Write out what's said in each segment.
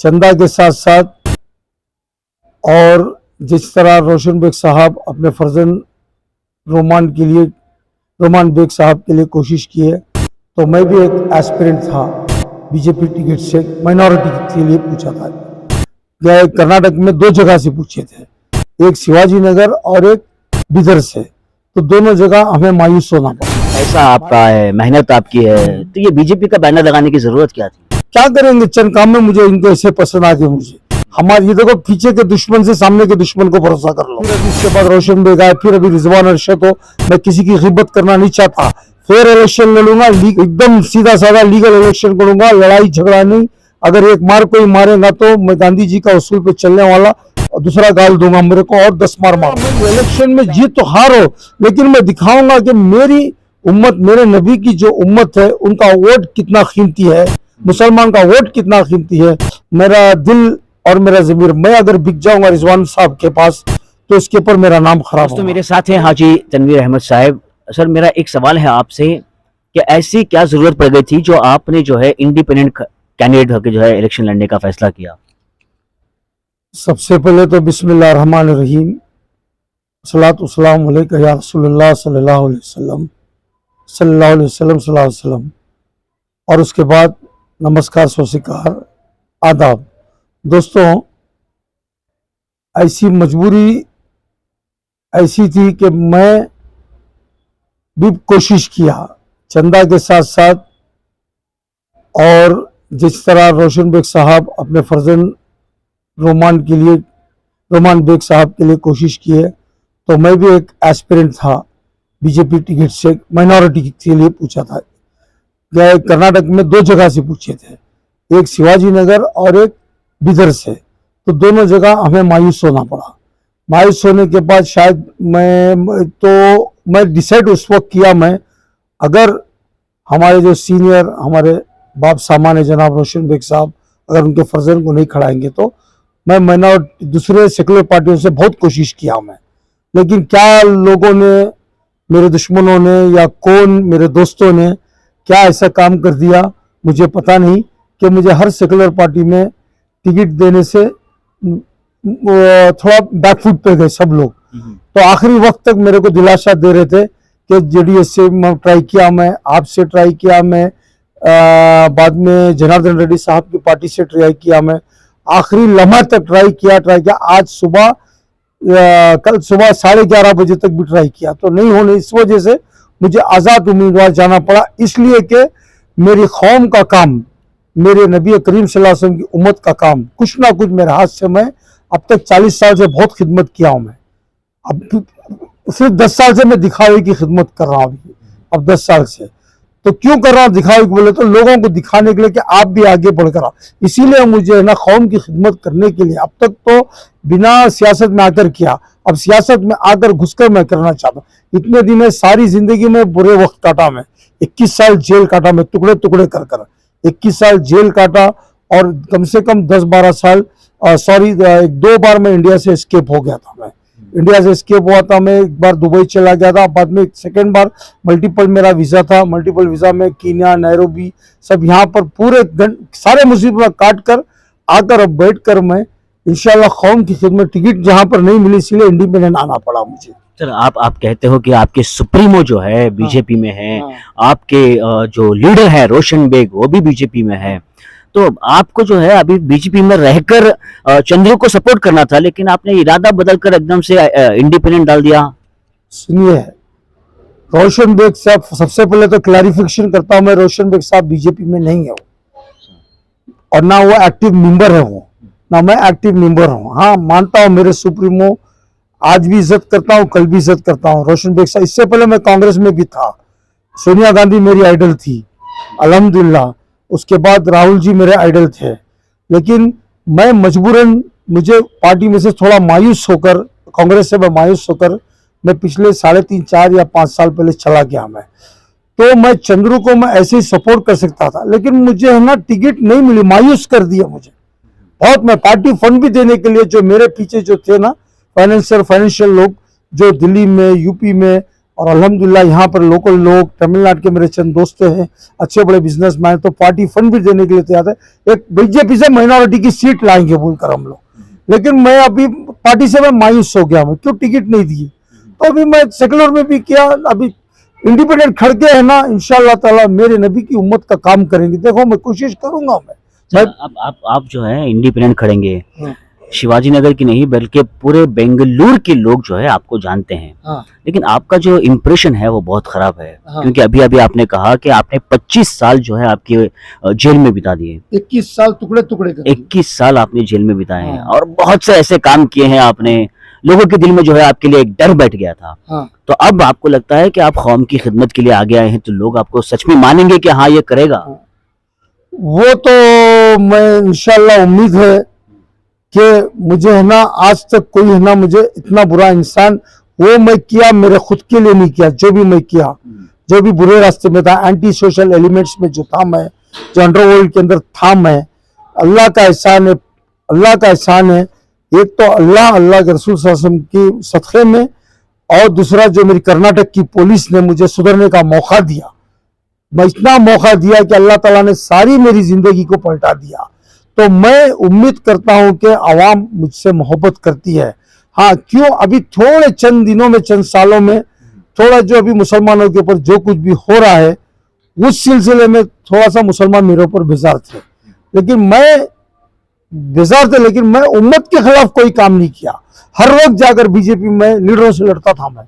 चंदा के साथ साथ और जिस तरह रोशन बेग साहब अपने फर्जंद रोमान बेग साहब के लिए कोशिश की है, तो मैं भी एक एस्पिरेंट था। बीजेपी टिकट से माइनॉरिटी के लिए पूछा था। कर्नाटक में 2 जगह से पूछे थे, एक शिवाजी नगर और एक बिदर से, तो दोनों जगह हमें मायूस होना पड़ा। ऐसा आपका है, मेहनत आपकी है, तो ये बीजेपी का बैनर लगाने की जरूरत क्या थी? क्या करेंगे, चंद काम में मुझे इनको ऐसे पसंद आ गए। मुझे हमारे ये देखो, पीछे के दुश्मन से सामने के दुश्मन को भरोसा कर लो। फिर इसके बाद रोशन बेग आए, फिर अभी रिजवान अरशद हो। मैं किसी की गिबत करना नहीं चाहता। फेयर इलेक्शन लड़ूंगा, एकदम सीधा साधा लीगल इलेक्शन करूंगा, लड़ाई झगड़ा नहीं। अगर एक मार कोई मारेगा तो मैं गांधी जी का उसूल पे चलने वाला, और दूसरा गाल दूंगा मेरे को और 10 मार इलेक्शन में जीत तो हार हो, लेकिन मैं दिखाऊंगा कि मेरी उम्मत, मेरे नबी की जो उम्मत है, उनका वोट कितना कीमती है, मुसलमान का वोट कितना कीमती है। मेरा दिल और मेरा ज़मीर, मैं अगर बिक जाऊंगा रिजवान साहब के पास तो इसके ऊपर मेरा नाम खराब होगा। तो मेरे साथ हैं हाजी तनवीर अहमद साहब। सर, मेरा एक सवाल है आपसे कि ऐसी क्या जरूरत पड़ गई थी जो आपने जो है इंडिपेंडेंट कैंडिडेट होकर जो है इलेक्शन लड़ने का फैसला किया? सबसे पहले तो बिस्मिल्लाहिर्रहमानिर्रहीम, सल्लल्लाहु अलैहि या रसूलुल्लाह सल्लल्लाहु अलैहि वसल्लम, सल्लल्लाहु अलैहि वसल्लम, सल्लल्लाहु अलैहि वसल्लम। और उसके बाद नमस्कार, सोसिकार, आदाब। दोस्तों, ऐसी मजबूरी ऐसी थी कि मैं भी कोशिश किया, चंदा के साथ साथ और जिस तरह रोशन बेग साहब अपने फर्जंद रोमान बेग साहब के लिए कोशिश की है, तो मैं भी एक एस्पिरेंट था। बीजेपी टिकट से माइनॉरिटी के लिए पूछा था। कर्नाटक में 2 जगह से पूछे थे, एक शिवाजी नगर और एक बिदर से, तो दोनों जगह हमें मायूस होना पड़ा। मायूस होने के बाद शायद मैं डिसाइड उस वक्त किया, मैं अगर हमारे जो सीनियर हमारे बाप सामान है जनाब रोशन बेग साहब, अगर उनके फर्जंद को नहीं खड़ाएंगे तो मैं माइनॉरिटी दूसरे सेकुलर पार्टियों से बहुत कोशिश किया मैं, लेकिन क्या लोगों ने, मेरे दुश्मनों ने या कौन मेरे दोस्तों ने क्या ऐसा काम कर दिया मुझे पता नहीं, कि मुझे हर सेकुलर पार्टी में टिकट देने से थोड़ा बैकफुट पे गए सब लोग। तो आखिरी वक्त तक मेरे को दिलासा दे रहे थे कि जेडीएस से ट्राई किया, मैं आपसे ट्राई किया, मैं बाद में जनार्दन रेड्डी साहब की पार्टी से ट्राई किया, मैं आखिरी लम्हा तक ट्राई किया। आज सुबह कल सुबह 11:30 बजे तक भी ट्राई किया, तो नहीं होने, इस वजह से मुझे आज़ाद उम्मीदवार जाना पड़ा। इसलिए कि मेरी कौम का काम, मेरे नबी करीम सल्लल्लाहु अलैहि वसल्लम की उम्मत का काम, कुछ ना कुछ मेरे हाथ से, मैं अब तक 40 साल से बहुत खिदमत किया हूँ। मैं अब सिर्फ 10 साल से मैं दिखावे की खिदमत कर रहा हूँ, अब 10 साल से। तो क्यों कर रहा हूँ दिखावे, बोले तो लोगों को दिखाने के लिए कि आप भी आगे बढ़कर आओ। इसीलिए मुझे ना कौम की खिदमत करने के लिए, अब तक तो बिना सियासत में आकर किया, अब सियासत में आकर घुसकर मैं करना चाहता हूँ। इतने दिन में सारी जिंदगी में बुरे वक्त काटा, मैं 21 साल जेल काटा, मैं टुकड़े टुकड़े कर 21 साल जेल काटा, और कम से कम 10-12 साल 2 बार मैं इंडिया से एस्केप हो गया था। मैं इंडिया से एस्केप हुआ था, मैं एक बार दुबई चला गया था, बाद में सेकेंड बार मल्टीपल मेरा वीज़ा था, मल्टीपल वीज़ा में कीनिया, नैरोबी, सब यहाँ पर पूरे सारे मुसीबत काट कर आकर अब बैठ कर मैं इंशाल्लाह कौम की खिदमत, टिकट जहाँ पर नहीं मिली इसलिए इंडिपेंडेंट आना पड़ा मुझे। सर, आप कहते हो कि आपके सुप्रीमो जो है बीजेपी में है, आपके जो लीडर है रोशन बेग वो भी बीजेपी में है, तो आपको जो है अभी बीजेपी में रहकर चंद्रू को सपोर्ट करना था, लेकिन आपने इरादा बदलकर एकदम से इंडिपेंडेंट डाल दिया। सुनिए, रोशन बेग साहब, सबसे पहले तो क्लैरिफिकेशन करता हूं, मैं रोशन बेग साहब बीजेपी में नहीं है और ना वो एक्टिव मेंबर है, वो ना मैं एक्टिव मेंबर हूँ। हाँ, मानता हूँ मेरे सुप्रीमो, आज भी इज्जत करता हूँ, कल भी इज्जत करता हूँ रोशन बेग साहब। इससे पहले मैं कांग्रेस में भी था, सोनिया गांधी मेरी आइडल थी अल्हम्दुलिल्लाह, उसके बाद राहुल जी मेरे आइडल थे, लेकिन मैं मजबूरन, मुझे पार्टी में से थोड़ा मायूस होकर, कांग्रेस से मैं मायूस होकर मैं पिछले 3.5-4 या 5 साल पहले चला गया। तो मैं चंद्रू को मैं ऐसे ही सपोर्ट कर सकता था, लेकिन मुझे है ना टिकट नहीं मिली, मायूस कर दिया मुझे बहुत। मैं पार्टी फंड भी देने के लिए, जो मेरे पीछे जो थे ना फाइनेंशियल लोग, जो दिल्ली में, यूपी में, और अल्हम्दुलिल्लाह यहाँ पर लोकल लोग, तमिलनाडु के मेरे चंद दोस्त हैं, अच्छे बड़े बिजनेसमैन, तो पार्टी फंड भी देने के लिए तैयार है। एक बीजेपी से माइनॉरिटी की सीट लाएंगे बोलकर हम लोग, लेकिन मैं अभी पार्टी से मैं मायूस हो गया, मैं क्यों टिकट नहीं दिए, तो अभी मैं सेकुलर में भी किया, अभी इंडिपेंडेंट खड़के है ना, इंशाअल्लाह ताला मेरे नबी की उम्मत का काम करेंगे। देखो मैं कोशिश करूंगा मैं आप जो है इंडिपेंडेंट खड़ेंगे, हाँ। शिवाजी नगर की नहीं बल्कि पूरे बेंगलुरु के लोग जो है आपको जानते हैं, हाँ। लेकिन आपका जो इम्प्रेशन है वो बहुत खराब है। हाँ। क्योंकि अभी अभी आपने कहा कि आपने 25 साल जो है आपके जेल में बिता दिए, 21 साल टुकड़े टुकड़े कर 21 साल आपने जेल में बिताए हैं, हाँ। और बहुत से ऐसे काम किए हैं आपने, लोगों के दिल में जो है आपके लिए एक डर बैठ गया था। हाँ। तो अब आपको लगता है कि आप कौम की खिदमत के लिए आगे आए हैं, तो लोग आपको सच में मानेंगे कि हाँ ये करेगा? वो तो मैं इंशाल्लाह उम्मीद है कि मुझे है ना, आज तक कोई है ना मुझे इतना बुरा इंसान, वो मैं किया मेरे खुद के लिए नहीं किया, जो भी मैं किया, जो भी बुरे रास्ते में था, एंटी सोशल एलिमेंट्स में जो था मैं, जो अंडरवर्ल्ड के अंदर था मैं, अल्लाह का एहसान है, अल्लाह का एहसान है। एक तो अल्लाह के रसूल सल्लल्लाहु अलैहि वसल्लम की सदक़े में, और दूसरा जो मेरी कर्नाटक की पुलिस ने मुझे सुधरने का मौका दिया, मैं इतना मौका दिया कि अल्लाह ताला ने सारी मेरी जिंदगी को पलटा दिया। तो मैं उम्मीद करता हूं कि आवाम मुझसे मोहब्बत करती है। हाँ, क्यों अभी थोड़े चंद दिनों में, चंद सालों में, थोड़ा जो अभी मुसलमानों के ऊपर जो कुछ भी हो रहा है, उस सिलसिले में थोड़ा सा मुसलमान मेरे ऊपर बेजार थे, लेकिन मैं उम्मत के खिलाफ कोई काम नहीं किया। हर वक्त जाकर बीजेपी में लीडरों से लड़ता था मैं।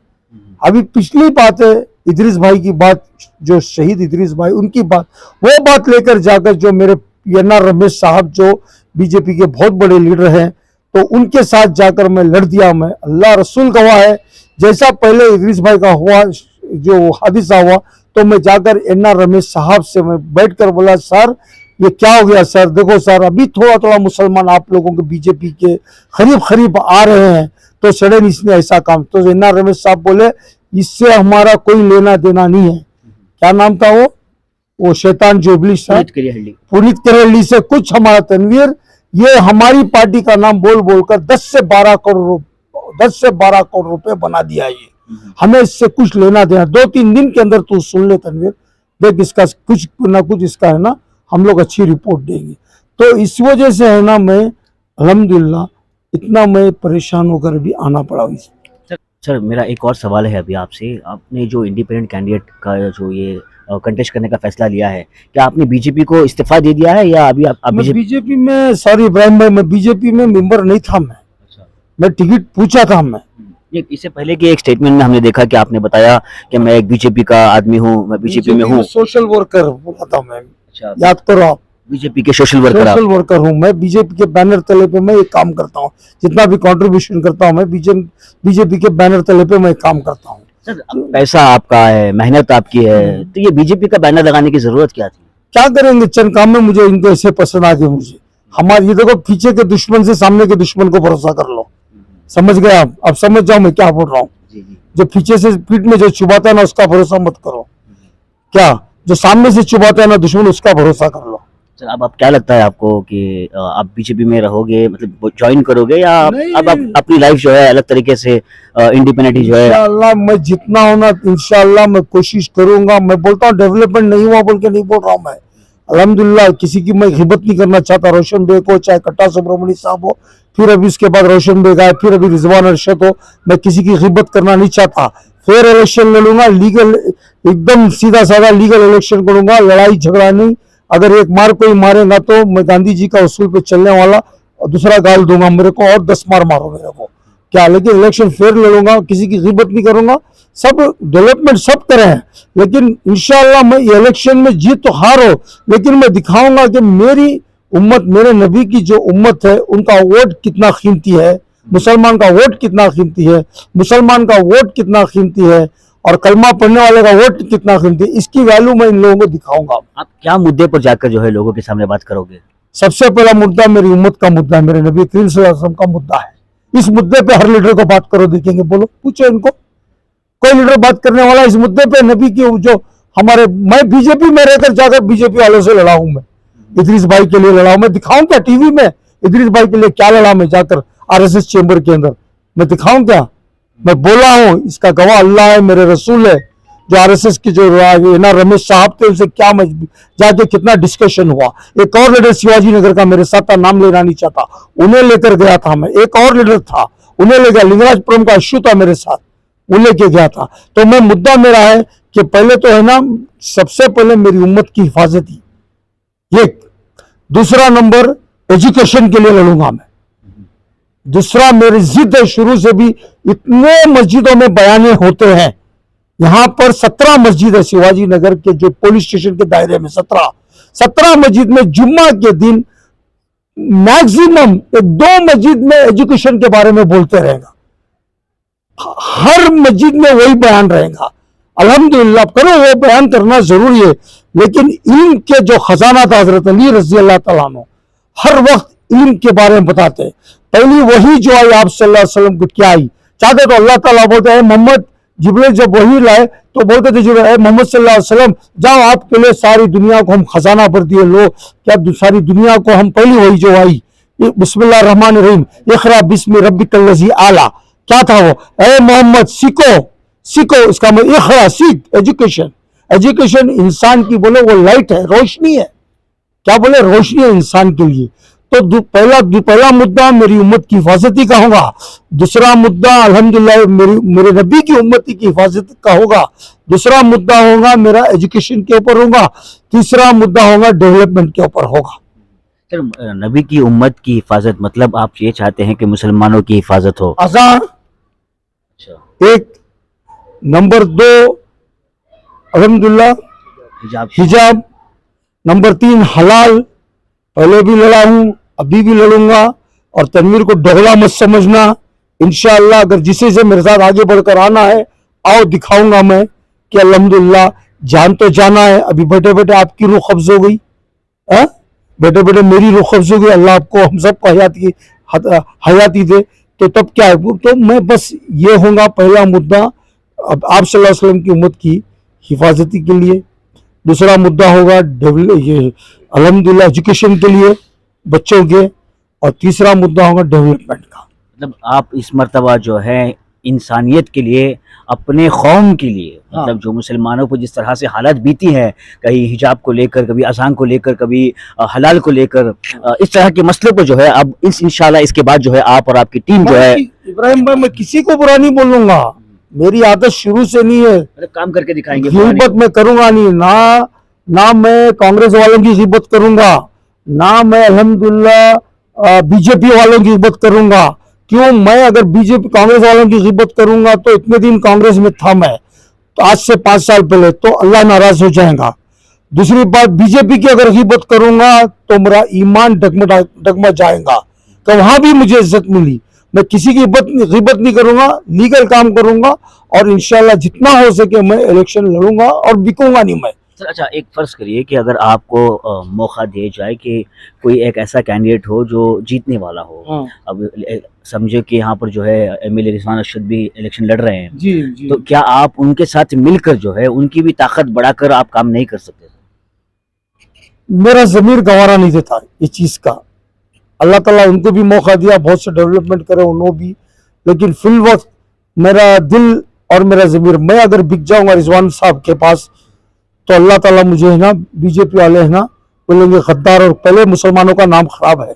अभी पिछली बात है इदरीस भाई की बात, जो शहीद इदरीस भाई, उनकी बात, वो बात लेकर जाकर जो मेरे एन.आर. रमेश साहब जो बीजेपी के बहुत बड़े लीडर हैं, तो उनके साथ जाकर मैं लड़ दिया। मैं, अल्लाह रसूल गवाह है, जैसा पहले इदरीस भाई का हुआ जो हादिसा हुआ, तो मैं जाकर एन.आर. रमेश साहब से मैं बैठकर बोला, सर ये क्या हो गया सर, देखो सर अभी थोड़ा थोड़ा मुसलमान आप लोगों के बीजेपी के करीब आ रहे हैं, तो सडन इसने ऐसा काम, तो एन.आर. रमेश साहब बोले इससे हमारा कोई लेना देना नहीं है। क्या नाम था वो शैतान जो इब्लीस था, पुनीत करेली से कुछ हमारा तनवीर, ये हमारी पार्टी का नाम बोल बोलकर 10 से 12 करोड़ रुपए बना दिया। ये हमें इससे कुछ लेना देना, 2-3 दिन के अंदर तू सुन ले तनवीर, देख इसका कुछ ना कुछ इसका है ना, हम लोग अच्छी रिपोर्ट देंगे। तो इस वजह से है ना, मैं अल्हम्दुलिल्लाह इतना मैं परेशान होकर भी आना पड़ा। सर मेरा एक और सवाल है अभी आपसे, आपने जो इंडिपेंडेंट कैंडिडेट का जो ये कंटेस्ट करने का फैसला लिया है, क्या आपने बीजेपी को इस्तीफा दे दिया है या अभी आप बीजेपी में, सॉरी इब्राहिम भाई, मैं बीजेपी में मेंबर नहीं था। मैं टिकट पूछा था। मैं इससे पहले के एक स्टेटमेंट में हमने देखा कि आपने बताया कि मैं एक बीजेपी का आदमी हूँ, मैं बीजेपी में हूँ, सोशल वर्कर बोला था मैं। अच्छा, याद करो आप, बीजेपी के सोशल वर्कर हूँ मैं, बीजेपी के बैनर तले पे मैं ये काम करता हूँ, जितना भी कंट्रीब्यूशन करता हूँ मैं बीजेपी के बैनर तले पे मैं काम करता हूँ। सर पैसा आपका है, मेहनत आपकी है, तो ये बीजेपी का बैनर लगाने की जरूरत क्या थी? क्या करेंगे, चंद काम में मुझे इनको ऐसे पसंद आ गए। मुझे हमारे ये देखो, पीछे के दुश्मन से सामने के दुश्मन को भरोसा कर लो, समझ गए आप? अब समझ जाओ मैं क्या बोल रहा हूँ। जो पीछे से पीठ में जो चुभाता है ना, उसका भरोसा मत करो। क्या जो सामने से चुभाता है ना दुश्मन, उसका भरोसा कर लो। सर अब क्या लगता है आपको कि आप बीजेपी में रहोगे, मतलब ज्वाइन करोगे, या अब आप अपनी लाइफ जो है अलग तरीके से इंडिपेंडेंट ही जो है? इंशाअल्लाह मैं जितना होना, इंशाअल्लाह मैं कोशिश करूंगा। मैं बोलता हूँ डेवलपमेंट नहीं हुआ बोल के नहीं बोल रहा हूँ मैं, अल्हम्दुलिल्लाह किसी की मैं गिबत नहीं करना चाहता। रोशन बेग हो, चाहे कट्टा सुब्रमण्य साहब हो, फिर अभी उसके बाद रोशन बेग आए, फिर अभी रिजवान अरशद हो, मैं किसी की गिबत करना नहीं चाहता। फेयर इलेक्शन लड़ूंगा, लीगल, एकदम सीधा साधा लीगल इलेक्शन करूंगा, लड़ाई झगड़ा नहीं। अगर एक मार कोई मारेगा तो मैं गांधी जी का उसूल पे चलने वाला, और दूसरा गाल दूंगा मेरे को, और 10 मार मारो मेरे को, क्या? लेकिन इलेक्शन फेयर लड़ूंगा, किसी की गिबत नहीं करूंगा। सब डेवलपमेंट सब करे हैं, लेकिन इंशाअल्लाह मैं इलेक्शन में जीत तो हार हो, लेकिन मैं दिखाऊंगा कि मेरी उम्मत, मेरे नबी की जो उम्मत है, उनका वोट कितना कीमती है, मुसलमान का वोट कितना कीमती है, मुसलमान का वोट कितना कीमती है, और कलमा पढ़ने वाले का वोट कितना कीमती है, इसकी वैल्यू मैं इन लोगों को दिखाऊंगा। आप क्या मुद्दे पर जाकर जो है लोगों के सामने बात करोगे? सबसे पहला मुद्दा मेरी उम्मत का मुद्दा है, मेरे नबी करीम सल्लल्लाहु अलैहि वसल्लम का मुद्दा है। इस मुद्दे पे हर लीडर को बात करो, देखेंगे, बोलो, पूछो इनको, कोई लीडर बात करने वाला इस मुद्दे पे? नबी की जो हमारे, मैं बीजेपी में रहकर जाकर बीजेपी वालों से लड़ा हूं, मैं इदरीस भाई के लिए लड़ा हूं। मैं दिखाऊं क्या टीवी में इदरीस भाई के लिए क्या लड़ा? मैं जाकर आरएसएस चेंबर के अंदर मैं दिखाऊं क्या? मैं बोला हूं, इसका गवाह अल्लाह है, मेरे रसूल है। जो आरएसएस के जो ना रमेश साहब थे, उनसे क्या जाके कितना डिस्कशन हुआ। एक और लीडर शिवाजी नगर का मेरे साथ था, नाम लेना नहीं चाहता, उन्हें लेकर गया था मैं। एक और लीडर था, उन्हें ले गया। लिंगराजपुरम का अशु था मेरे साथ, वो लेके गया था। तो मैं मुद्दा मेरा है कि पहले तो है ना, सबसे पहले मेरी उम्मत की हिफाजत ही, एक। दूसरा नंबर, एजुकेशन के लिए लड़ूंगा मैं। दूसरा, मेरी जिद है शुरू से भी, इतने मस्जिदों में बयाने होते हैं। यहां पर 17 मस्जिद है शिवाजी नगर के जो पुलिस स्टेशन के दायरे में, 17 मस्जिद में जुम्मा के दिन मैक्सिमम 1-2 मस्जिद में एजुकेशन के बारे में बोलते रहेगा। हर मस्जिद में वही बयान रहेगा। अल्हम्दुलिल्लाह, करो, वो बयान करना जरूरी है, लेकिन इल्म के जो खजाना था हजरत अली रजी अल्लाह तआला अन्हु, हर वक्त इल्म के बारे में बताते हैं। पहली वही जो आई आप सल्लल्लाहु अलैहि वसल्लम को क्या आई, चाहते तो अल्लाह ताला बोलते हैं मोहम्मद, जिब्रील जब वही लाए तो बोलते थे जिब्रील, मोहम्मद सल्लल्लाहु अलैहि वसल्लम जाओ, आपके लिए सारी दुनिया को हम खजाना भर दिए, लो क्या सारी दुनिया को हम, पहली वही जो आई बिस्मिल्लाह रहमान रहीम, इक़रा बिस्मि रब्बिकल्लज़ी आला, क्या था वो, ए मोहम्मद सीखो सीखो, इसका मतलब इक़रा, सीख, एजुकेशन। एजुकेशन इंसान की बोले वो लाइट है, रोशनी है, क्या बोले, रोशनी है इंसान के लिए। तो पहला मुद्दा मेरी उम्मत की हिफाजती का होगा। दूसरा मुद्दा अल्हम्दुलिल्लाह मेरे नबी की उम्मती की हिफाजत का होगा। दूसरा मुद्दा होगा मेरा एजुकेशन के ऊपर होगा। तीसरा मुद्दा होगा डेवलपमेंट के ऊपर होगा। सर, नबी की उम्मत की हिफाजत मतलब आप ये चाहते हैं कि मुसलमानों की हिफाजत हो? अज़ान, अच्छा, एक। नंबर 2 अल्हम्दुलिल्लाह हिजाब। नंबर 3 हलाल, पहले भी लड़ा हूं, अभी भी लड़ूंगा। और तनवीर को डोगला मत समझना, इंशाअल्लाह अगर जिसे से मेरे साथ आगे बढ़कर आना है, आओ, दिखाऊंगा मैं कि अल्हम्दुलिल्लाह जान तो जाना है। अभी बैठे बैठे आपकी रूह कब्ज हो गई, बैठे बैठे मेरी रूह कब्ज हो गई। अल्लाह आपको हम सबको हयाती दे, तो तब क्या है। तो मैं बस ये होगा पहला मुद्दा, अब आप सल्लल्लाहु अलैहि वसल्लम की उम्मत की हिफाजती के लिए। दूसरा मुद्दा होगा ये अल्हम्दुलिल्लाह एजुकेशन के लिए बच्चों के। और तीसरा मुद्दा होगा डेवलपमेंट का। मतलब आप इस मर्तबा जो है इंसानियत के लिए, अपने कौम के लिए, मतलब जो मुसलमानों पर जिस तरह से हालात बीती हैं, कहीं हिजाब को लेकर, कभी अज़ान को लेकर, कभी हलाल को लेकर, इस तरह के मसलों पर जो है अब इंशाल्लाह इसके बाद जो है आप और आपकी टीम जो है। इब्राहिम भाई, मैं किसी को बुरा नहीं बोलूंगा, मेरी आदत शुरू से नहीं है। काम करके दिखाएंगे, गिबत मैं करूंगा नहीं, ना मैं कांग्रेस वालों की गिबत करूंगा, ना मैं अल्हम्दुलिल्लाह बीजेपी वालों की गिबत करूंगा। क्यों, मैं अगर बीजेपी कांग्रेस वालों की गिबत करूंगा तो इतने दिन कांग्रेस में था मैं, तो आज से 5 साल पहले, तो अल्लाह नाराज हो जाएगा। दूसरी बात, बीजेपी की अगर गिबत करूंगा तो मेरा ईमान डगमगा जाएगा, तो वहां भी मुझे इज्जत मिली। मैं किसी की गिबत नहीं करूंगा, लीगल काम करूंगा, और इंशाल्लाह जितना हो सके मैं इलेक्शन लड़ूंगा और बिकूंगा नहीं मैं। सर, अच्छा, एक फर्ज करिए कि अगर आपको मौका दिया जाए कि कोई एक ऐसा कैंडिडेट हो जो जीतने वाला हो, अब समझे कि यहाँ पर जो है एमएलए रिजवान अरशद भी इलेक्शन लड़ रहे हैं, जी। तो क्या आप उनके साथ मिलकर जो है उनकी भी ताकत बढ़ाकर आप काम नहीं कर सकते? मेरा ज़मीर गवारा नहीं देता इस चीज़ का। अल्लाह ताला उनको भी मौका दिया, बहुत से डेवलपमेंट करे उन्होंने भी, लेकिन फिल वक्त मेरा दिल और मेरा ज़मीर, मैं अगर बिक जाऊंगा रिजवान साहब के पास तो अल्लाह ताला मुझे है ना, बीजेपी वाले है ना बोलेंगे गद्दार, और पहले मुसलमानों का नाम खराब है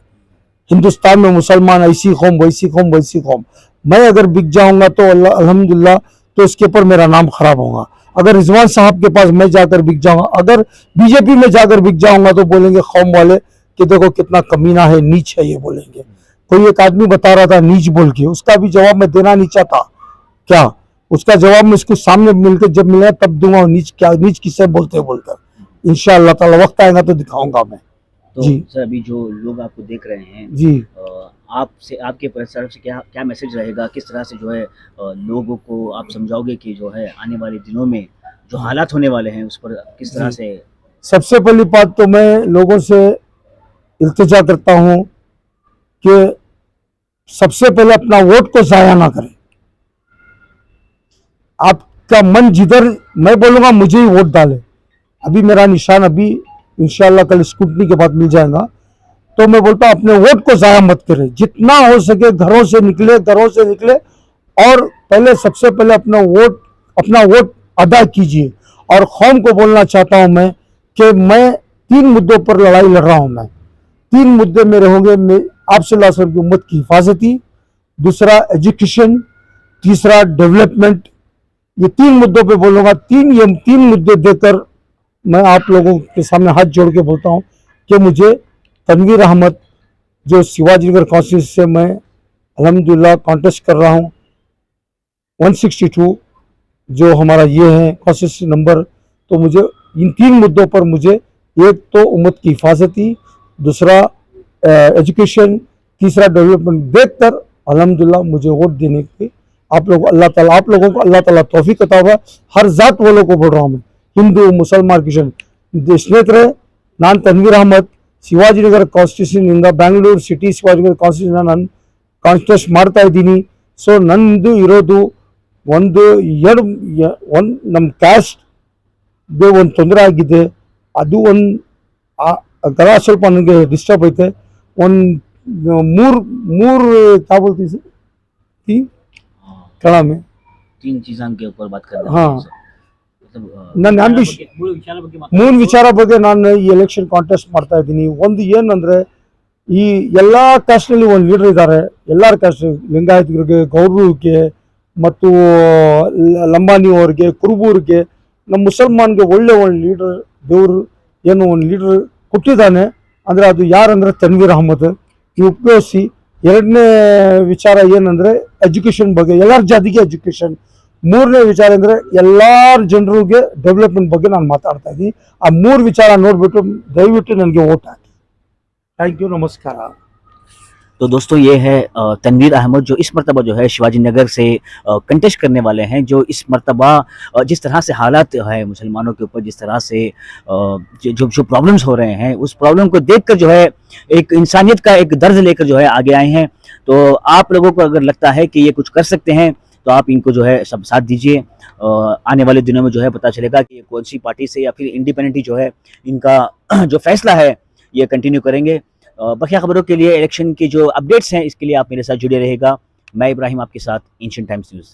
हिंदुस्तान में, मुसलमान ऐसी कौम वैसी कौम वैसी कौम। मैं अगर बिक जाऊंगा तो अल्हम्दुलिल्लाह, तो इसके ऊपर मेरा नाम खराब होगा। अगर रिजवान साहब के पास मैं जाकर बिक जाऊंगा, अगर बीजेपी में जाकर बिक जाऊंगा तो बोलेंगे कौम वाले कि देखो कितना कमीना है, नीच है, ये बोलेंगे। कोई एक आदमी बता रहा था नीच बोल के, उसका भी जवाब मैं देना नहीं चाहता। क्या उसका जवाब मैं इसको सामने मिलकर जब मिला तब दूंगा। नीच क्या, नीच किससे बोलते इंशाअल्लाह ताला वक्त आएगा तो दिखाऊंगा मैं। तो जी सर, अभी जो लोग आपको देख रहे हैं जी, आपसे, आपके तरफ से क्या मैसेज रहेगा, किस तरह से जो है लोगों को आप समझाओगे कि जो है आने वाले दिनों में जो हालात होने वाले हैं उस पर किस तरह से? सबसे पहली बात तो मैं लोगों से इल्तिजा करता हूं कि सबसे पहले अपना वोट को जाया ना करें। आपका मन जिधर, मैं बोलूंगा मुझे ही वोट डाले। अभी मेरा निशान अभी इंशाल्लाह कल स्कूटनी के बाद मिल जाएगा, तो मैं बोलता हूं अपने वोट को जाया मत करें। जितना हो सके घरों से निकले और पहले सबसे पहले अपना वोट अदा कीजिए। और कौम को बोलना चाहता हूं मैं कि मैं 3 मुद्दों पर लड़ाई लड़ रहा हूं। मैं 3 मुद्दे मेरे होंगे। आप सल्लल्लाहु अलैहि वसल्लम की उम्मत की हिफाजती, दूसरा एजुकेशन, तीसरा डेवलपमेंट। ये 3 मुद्दों पे बोलूंगा। 3 मुद्दे देकर मैं आप लोगों के सामने हाथ जोड़ के बोलता हूं कि मुझे तनवीर अहमद, जो शिवाजीनगर कॉन्स्टिट्यूंसी से मैं अल्हम्दुलिल्लाह कॉन्टेस्ट कर रहा हूं, 162 जो हमारा ये है कॉन्स्टिट्यूंसी नंबर, तो मुझे इन 3 मुद्दों पर मुझे, एक तो उम्मत की हिफाजती, दूसरा एजुकेशन, तीसरा डेवलपमेंट देखकर अल्हम्दुलिल्लाह मुझे वोट देने की आप लोगों को अल्लाह ताला तौफीक अता हो। हर जात वालों को बोल रहा हूँ मैं, हिंदू मुसलमान क्रिश्चियन, स्नेहितरे नान Tanveer Ahmed Shivajinagar constitution Bangalore city Shivajinagar constitution ನಾನು ಕಾಂಟೆಸ್ಟ್ ಮಾಡ್ತಾ ಇದ್ದೀನಿ. ಸೊ ನಂದು ಇರೋದು ಒಂದು ನಮ್ಮ ಕ್ಯಾಸ್ಟ್ ಒಂದು ತೊಂದರೆ ಆಗಿದೆ. ಅದು ಒಂದು ಗಲ ಸ್ವಲ್ಪ ನನಗೆ ಡಿಸ್ಟರ್ಬ್ ಐತೆ. ಒಂದು ಮೂರು क्या बोलती है 3 कड़ा में 3 चीज़ों के ऊपर बात कर रहे हैं. हाँ. ನನ್ನ ಆಂಬಿಷನ್ 3 ವಿಚಾರ ಬಗ್ಗೆ ನಾನು ಈ ಎಲೆಕ್ಷನ್ ಕಾಂಟೆಸ್ಟ್ ಮಾಡ್ತಾ ಇದ್ದೀನಿ. ಒಂದು ಏನಂದ್ರೆ, ಈ ಎಲ್ಲಾ ಕ್ಯಾಸ್ಟ್ ನಲ್ಲಿ ಒಂದು ಲೀಡರ್ ಇದ್ದಾರೆ. ಎಲ್ಲಾರ ಕ್ಯಾಸ್ಟ್, ಲಿಂಗಾಯತರಿಗೆ, ಗೌಡ್ರಿಗೆ ಮತ್ತು ಲಂಬಾನಿ ಅವರಿಗೆ, ಕುರುಬೂರಿಗೆ, ನಮ್ಮ ಮುಸಲ್ಮಾನ್ಗೆ ಒಳ್ಳೆ ಲೀಡರ್ ದೇವರು ಏನು ಒಂದು ಲೀಡರ್ ಕೊಟ್ಟಿದ್ದಾನೆ ಅಂದ್ರೆ ಅದು ಯಾರಂದ್ರೆ ತನ್ವೀರ್ ಅಹಮದ್. ಈ ಉಪಯೋಗಿಸಿ. ಎರಡನೇ ವಿಚಾರ ಏನಂದ್ರೆ ಎಜುಕೇಶನ್ ಬಗ್ಗೆ, ಎಲ್ಲರ ಜಾತಿಗೆ ಎಜುಕೇಶನ್. ಮೂರನೇ ವಿಚಾರ ಅಂದ್ರೆ ಎಲ್ಲಾರ ಜನರಿಗೆ ಡೆವಲಪ್ಮೆಂಟ್ ಬಗ್ಗೆ ನಾನು ಮಾತಾಡ್ತಾ ಇದ್ದೀನಿ. ಆ 3 ವಿಚಾರ ನೋಡ್ಬಿಟ್ಟು ದಯವಿಟ್ಟು ನನಗೆ वोट ಹಾಕಿ. थैंक यू, नमस्कार. तो दोस्तों ये है तनवीर अहमद, जो इस मर्तबा जो है शिवाजी नगर से कंटेस्ट करने वाले हैं. जो इस मर्तबा जिस तरह से हालात है मुसलमानों के ऊपर, जिस तरह से जो प्रॉब्लम्स हो रहे हैं, उस प्रॉब्लम को देखकर जो है एक इंसानियत का एक दर्द लेकर जो है आगे आए हैं. तो आप लोगों को अगर लगता है कि ये कुछ कर सकते हैं तो आप इनको जो है सब साथ दीजिए. आने वाले दिनों में जो है पता चलेगा कि कौन सी पार्टी से या फिर इंडिपेंडेंटली जो है इनका जो फैसला है ये कंटिन्यू करेंगे. बकिया खबरों के लिए, इलेक्शन की जो अपडेट्स हैं, इसके लिए आप मेरे साथ जुड़े रहेगा. मैं इब्राहिम आपके साथ, एशियन टाइम्स न्यूज़.